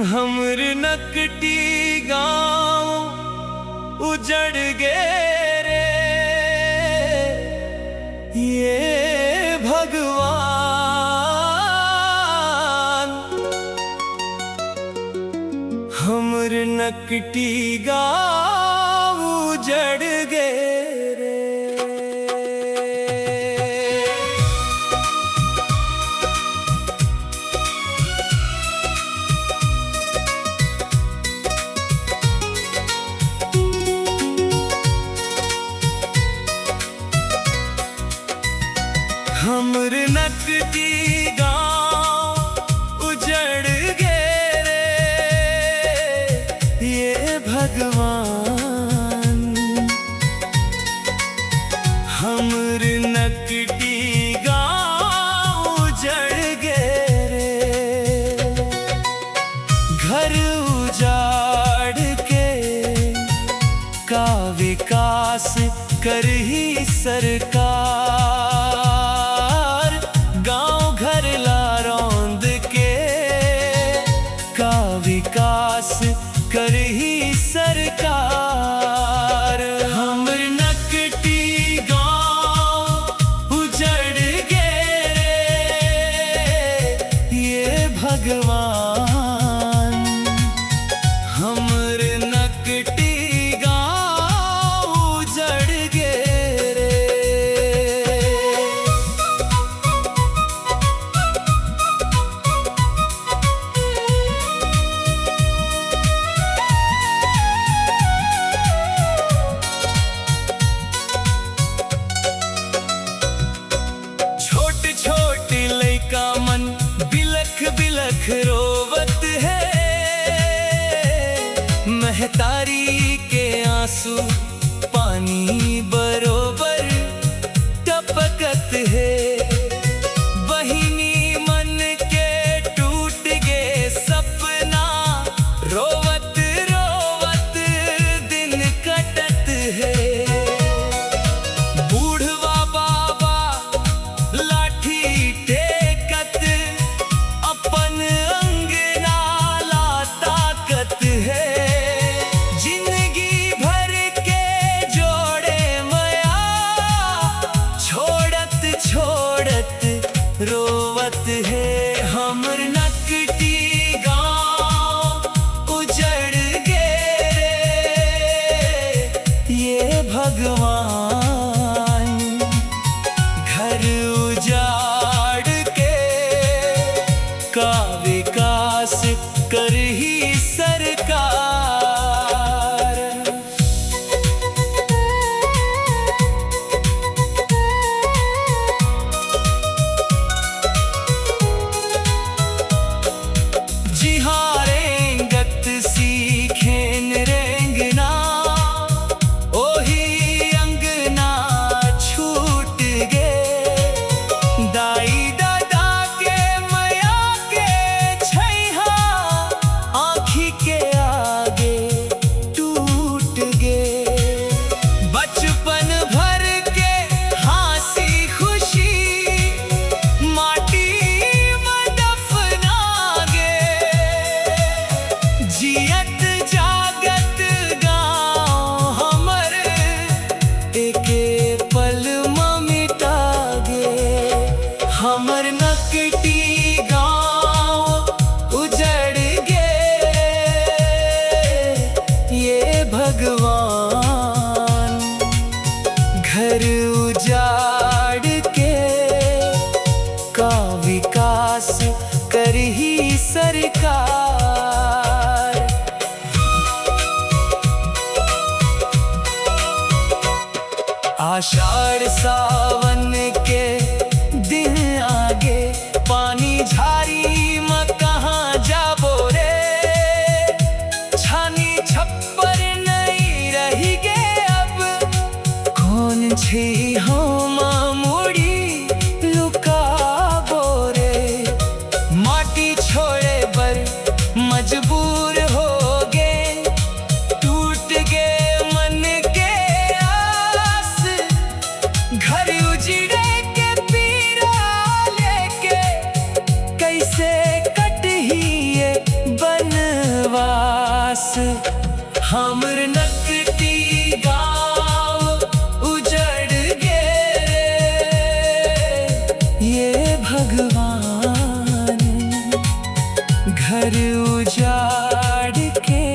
हमर नकटी गाँव उजड़ गे रे, ये भगवान। हमर नकटी गाँव उजड़ गे रे। हमर नकटी गाँव उजड़ गे रे, ये भगवान। हमर नकटी गाँव उजड़ गे रे। घर उजाड़ के का विकास करही सरकार। गांव घर ला रौंद के का विकास करही सरकार। हमर नकटी गांव उजड़ गे रे, ये भगवान। हमर नकटी गांव उजड़ गे रे। छोट छोट लइका मन बिलख बिलख रोवत है, महतारी के आंसू पानी बरोबर टपकत है। बहिनी मन के टूट गे सपना, रोवत रोवत दिन कटत है। बूढ़वा बाबा लाठी टेकत, अपन अंगना ला ताकत है। जिंदगी भर के जोड़े मया, छोड़त छोड़त रोवत है। हमर नकटी गाँव उजड़ गे रे, ये भगवान। घर उजाड़ के का विकास करही सरकार। जिहारेंगत सीखेन रेंगना, ओही अंगना छूट गे। दाई दादा के मया के छैहा, आँखी के आगे टूट गे। बचपन भर के हंसी खुशी माटी में दफना गे। जियत जागत गाँव हमर एके पल में मिटा गे। हमर नकटी गाँव उजड़ गे, ये भगवान। घर उजाड़ के का विकास करही सरकार। आषाढ़ सावन के दिन आगे, पानी झारी में कहाँ जाबो रे। छानी छप्पर नहीं रही गे अब, कौन छी हम मुड़ी लुकाबो रे। माटी छोड़े बर मजबूर हो गे, टूट गे मन के आस। घर उजड़े के पीरा लेके कैसे हमर नकटी गाँव उजड़ गे ये भगवान घर उजाड़ के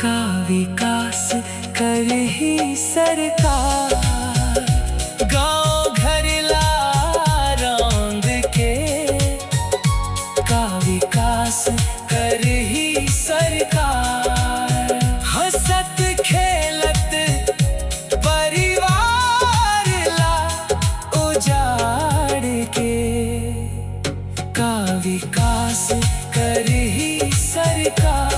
का विकास करही सरकार। गाँव घर ला रौंद के का विकास करही सरकार। हंसत खेलत परिवार ला उजाड़ के का विकास करही सरकार।